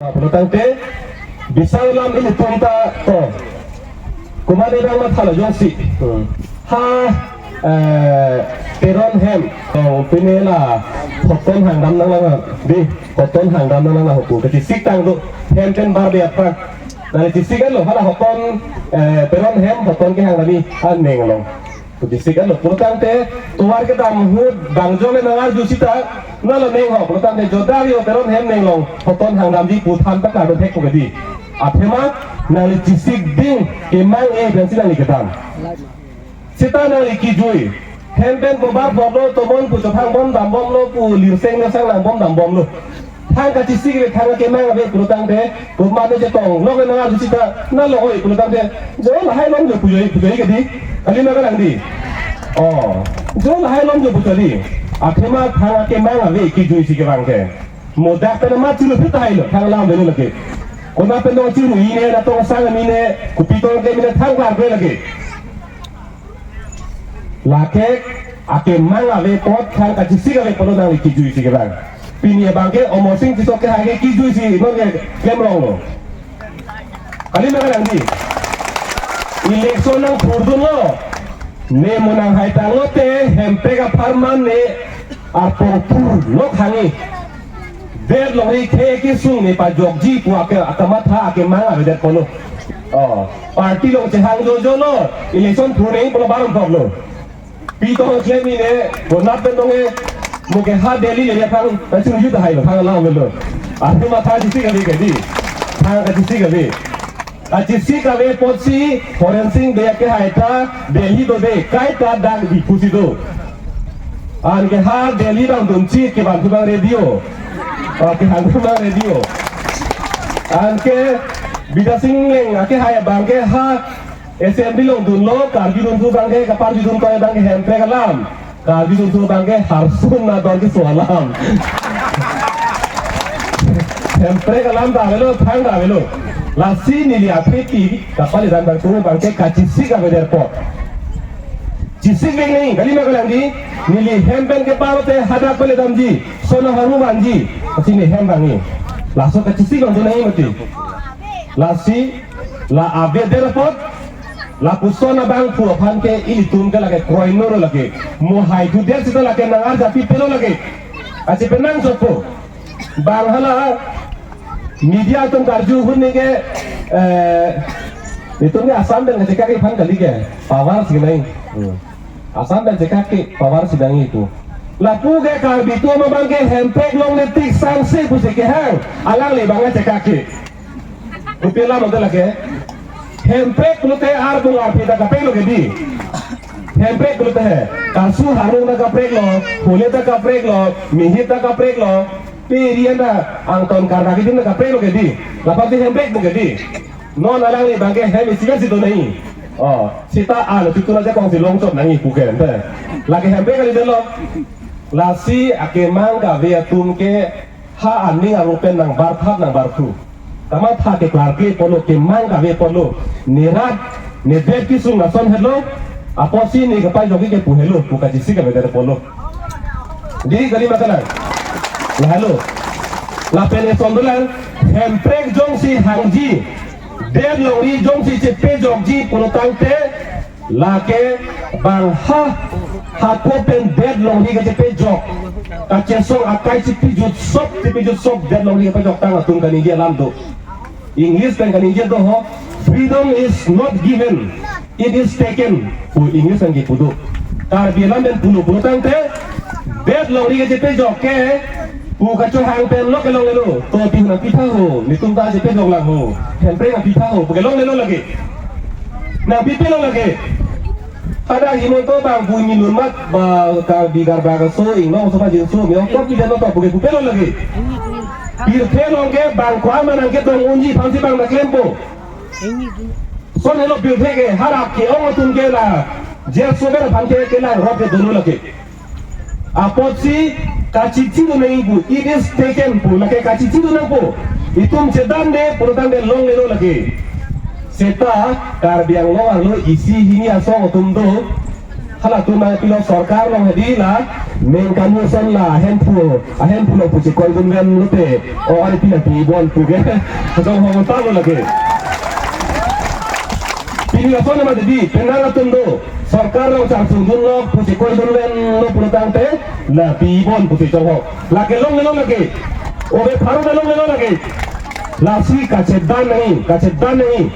Portante bisa ulam ini tunta to kumade bang mathala jongsi ha peron hem to pinela hoton hangdam nang nang di hoton hangdam nang nang hoku keti sikang tu hem pen bar be apa nang ti sikan lo hala hoton peron hem hoton ke hangdami an neng lo tu sikan lo portante tuar ke dam hud bangjo le nang jusita nalo neng ho portante jodario peron hem neng lo hoton hangdam di putan tak ada tek ko di Athema nali cisik ding kemang dan sidang iketan. Sita nali kijui. Hemben bobar boblo tomon pu chopang bom dam bom lo pu lirseng na sang nang bom dam bom lo. Thang ka cisik le thang kemang abe pulutang de puma de jetong lo ke nang sita nalo oi pulutang de jo la hai long jo pujoi ke di ali na lang di. Oh, jo la hai long jo pujoi. Athema thang kemang abe kijui sikewang ke. Modak pe na chulu phit hai lo thang lam de lo ke. Kona pendong ciru ini na tong sang mine kupitong ke mine thang war be lagi lake ake manga ve pot thang ka jisi ga ve pono nang ki jui si bang pini bangke omosing ti soke hage ki jui si no ge kemrong lo kali na lang di election nang phordun lo ne monang hai tang lo te hempe ga farman ne apong pur lo khangi der lori ke ki sung ni pa jogji pu ake akamatha ake manga be der kono party lo che hang jo jo lo election thore polo baron thok lo pi to che mi ne bonat ben dong e mo ke ha delhi le phang ta chu yu ta hai lo phang la lo ake matha ji si ga be di phang ka ji si ga be a ji si ka be potsi forensic be ke hai ta delhi do be kai ta dang di pusi do an ke ha delhi dang dun chi ke ban thu bang radio Oke, hantu radio. Anke bisa singleng, ake haya bangke ha SMB long dunlo, karbi duntu bangke kapar di duntu bangke hempe kalam, karbi duntu bangke harsun na dorki sualam. Hempe kalam dah velo, thang dah velo. Lasi nili apeti kapal idan bertemu bangke kacisi ka airport. Cisik nih, kali mana kalian di? Nili hempen ke parote hadap pale damji, sono haru banji, sini hembangi. Langsung ke cisik orang tu nahi mati. Lasi, la abe derapot, la pusona bang puapan ke ini tum ke lagi kroinoro lagi, mohai tu der situ lagi nangar tapi pelo lagi, aci penang sopo, bang hala media tum karju hunni ke, itu ni asam dan ngecek ke pan kali ke, power segini. Asam dan cekaki pawar sidang itu. Lapu ke kalbi tu mabangke hempek long netik sanksi pusik hang alang le bangga cekaki. Upila model lagi. Hempek lu teh arbung arpita kapek lo gedi. Hempek lu teh kasu harung na kapek lo, hule ta kapek lo, mihit ta kapek lo, pirian na angton karna gitu na kapek lo gedi. Lapati hempek bu gedi. Non alang le bangke hem isiga situ nahi. Oh, sita al itu aja kong silong cot nangi bukan deh. Lagi hempe kali delo. Lasi ake mangga via tumke ha ani arupen nang barthat nang bartu. Tama tha ke klarke polo ke mangga via polo. Nirat nebet ki sung nason hello. Aposi ni kapai jogi ke pu hello buka jisi ke bedere polo. Di kali makanan. La hello. La pene sondolan hemprek jong si hangji. Der lori jong si cepe jogji polotangte lake bang ha popen der lori ke cepe jog kacesong akai cepe jut sop der lori ke jog tang atung kan india lamdo English kan india do ho freedom is not given, it is taken. English kan pudu kar bilam dan polotangte der lori ke cepe jog ke buka hang pen lo ke long lelo to ti na pitha ho ni tum ta je pe jong lang ho hempe na pitha ho buka long lelo lagi na pipe long lagi ada himon to bang bunyi lumat ba ka bigar ba so ing no so pa jin so mi to ki no to buka bupe long lagi pir the long ke bang kwa man ke dong unji phamsi bang na klempo so ne lo pir the ke harap ke ong tum ke la je so ber phamse ke la ro ke dono lagi apotsi kacici tu nahi bu, it is taken bu, lagi kacici tu nahi bu, itu cedan deh, perutan deh long lelo lagi. Seta karbiang lo isi ini asal otum do, hala tu ma pilo sarkar long hadi la men kamu son la handful of pusi koi gungan lute o ari pila pi bon puge jong hong ta lo lage pili la sona ma di penala tundo sarkar long chang sung dun lo pusi koi gungan lo pulutang te la pi bon pusi jong hong la ke long lage o be pharo de long lage la si ka chedan nahi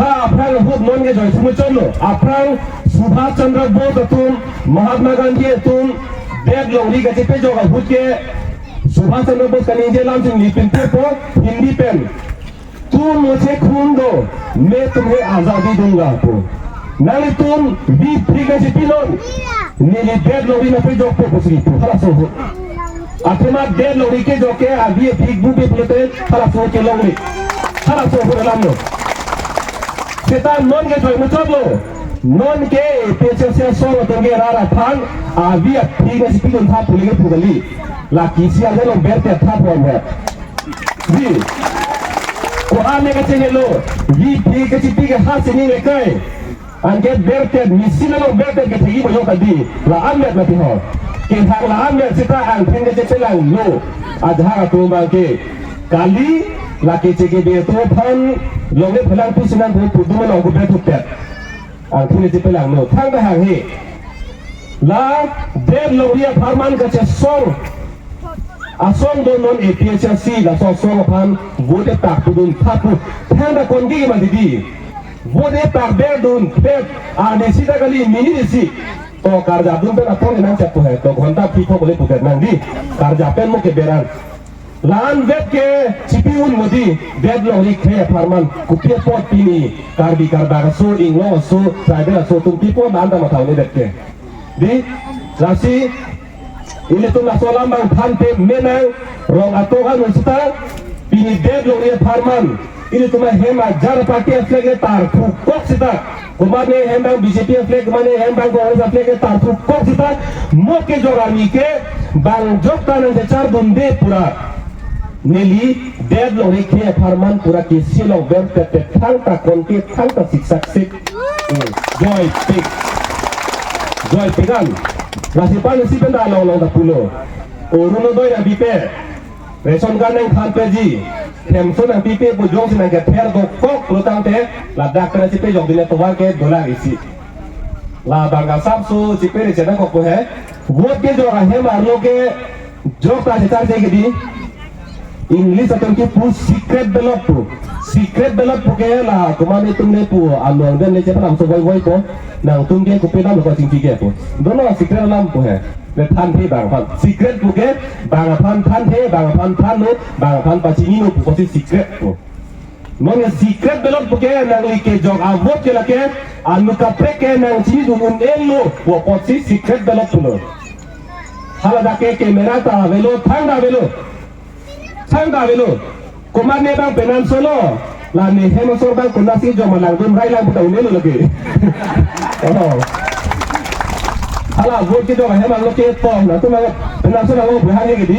ha aprang hut mon ke joy sumu cholo aprang Subhash Chandra Bose atun Mahatma Gandhi atun ded longri ka chepe joga hut ke Subhash Chandra Bose ka ninje lam sing lipin pe ko Hindi पेन तुम मुझे खून दो मैं तुम्हें आजादी दूंगा आपको नाले तुम भी ठीक है पिलोन नीली ded longri na pe jog pe kusri tu hala so hut akhirnya ded longri ke jog ke abi ठीक bu pe pulote hala so ke longri hala so hut lam no kita non ke joy mucot lo non ke PCC solo tenge rara phan avia ठीक है पिलोन था पुलिगे पुगली la kisia le long berte था pon है जी ko ame ke chengelo vi ठीक है चिपी के हाथ से नहीं लेके anget berte misina long berte ke thigi boyo kadi la amet na tiho ke thang la amet sita ang thenge che pelang lo adha to ba ke kali la ke che ke be to phan longe phalang tu sinan bu pu dum long ko be thuk tet ang thenge che pelang no thang ba hang he la der loria farman ka che song asong don non APHC la song phan vote tak pudun thapu thang da kon gi man di vote tak ber dun pet ane sita kali mini si to karja dun pe atong nang chap hai to ghonta phi ko bole pukat nang di karja pen mo ke beran lan vet ke chipiun modi ded lori khe farman kupie pot pini karbi karba so inglo so tribe so tum pi po nan da ma thau ne det ke di rasi ini tu nasolam bang phante menang rong atokan usta pini ded lori farman ini tu mah hema jar party flag tar kok sita kumane hembang BJP flag kumane hembang Congress flag tar kok sita moke jorani ke bang jok tanan char bunde pura neli ded lori ke farman pura ke silong ber te thang ta kon ke thang ta siksak sik joy pigan Rasipan si benda long da pulo uruno doi na bipe reson kan nang khan pe ji themso na bipe bu jong sinang ke pher do kok lutang te la dak na si pe jong dine to wa ke dola isi la banga sap su si pe re chena ko ko hai vote ke jo ra he mar lo ke jo ka char de ke di English atom ke pu secret ballot pu ke la kumane tumne pu among den le chepa nam so voi ko nang tum ke ku pe nam ko ching ke pu dono secret lam pu hai le than the bang phan secret pu ke bang phan than the bang phan no bang phan pa chini no pu ko si secret pu mong secret ballot pu ke nang li ke jog a vote ke la ke anu ka pre ke nang chini du nun elo po po si secret ballot pu no hala da ke camera ta velo thang da velo kumar ne bang penan solo la ne hemo so bang kunasi jo malang dum rai lang putau ne lo lagi oh hala vote ke jo hema lo ke to na tu ma penan so lo bu hang ke di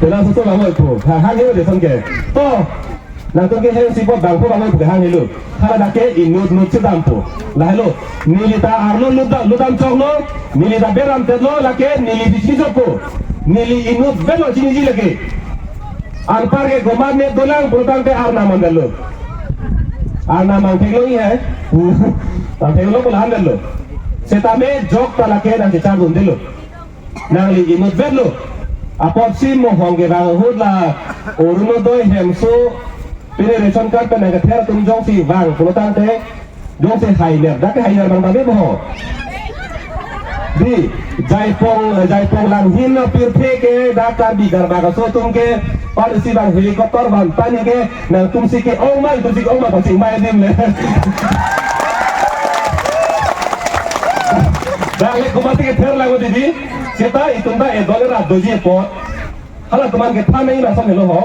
penan so lo ko hang ne de song ke to na tu ke hen si bo bang ko bang bu hang ne lo hala da ke inut nut che dam po la hello nilita arlo ludam chok lo nilita beram te lo la ke nili di jo po nili inut belo chini ji lage Anpar ke gomar ne dolang purutang te arna mandalo arna mangthelo hi hai mangthelo ko lahan dalo setame jok tala ke dan char dundelo nangli imut bedlo apot sim mo hongge bang hudla oruno doi hemso pire ration card pe naga ther tum jong si wang purutang te jong si hainer dak hainer bang babe mo di jaipong lang hin pirthe ke dakar bi garba ka so tum ke par si bang helicopter ban pani ke na tum si ke ong mai ko sing mai dim le da le ko mati ke ther lago di seta itunda e dollar doji pot hala tuman ke tha nahi na sam helo ho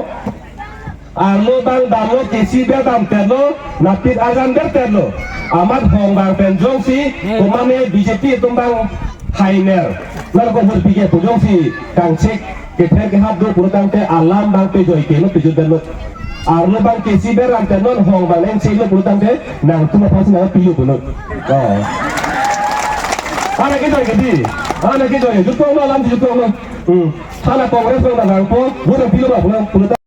arlo bang damo ke si be dam terlo na pit azan ber terlo amat hong bang pen jong si tumane BJP tumbang hainer na ko hur pige to jong si kang chek ke ther ke hab do purutang te alam bang pe joy ke no pe judalo Arlo bang kesi beran tenon hong bang en silo pulutan ke nang tu lepas nang pilu pulut. Oh. Ana kita gede. Ana kita ya. Jutong lo lam jutong lo. Sana kongres bang nang po. Bukan pilu bang pulutan.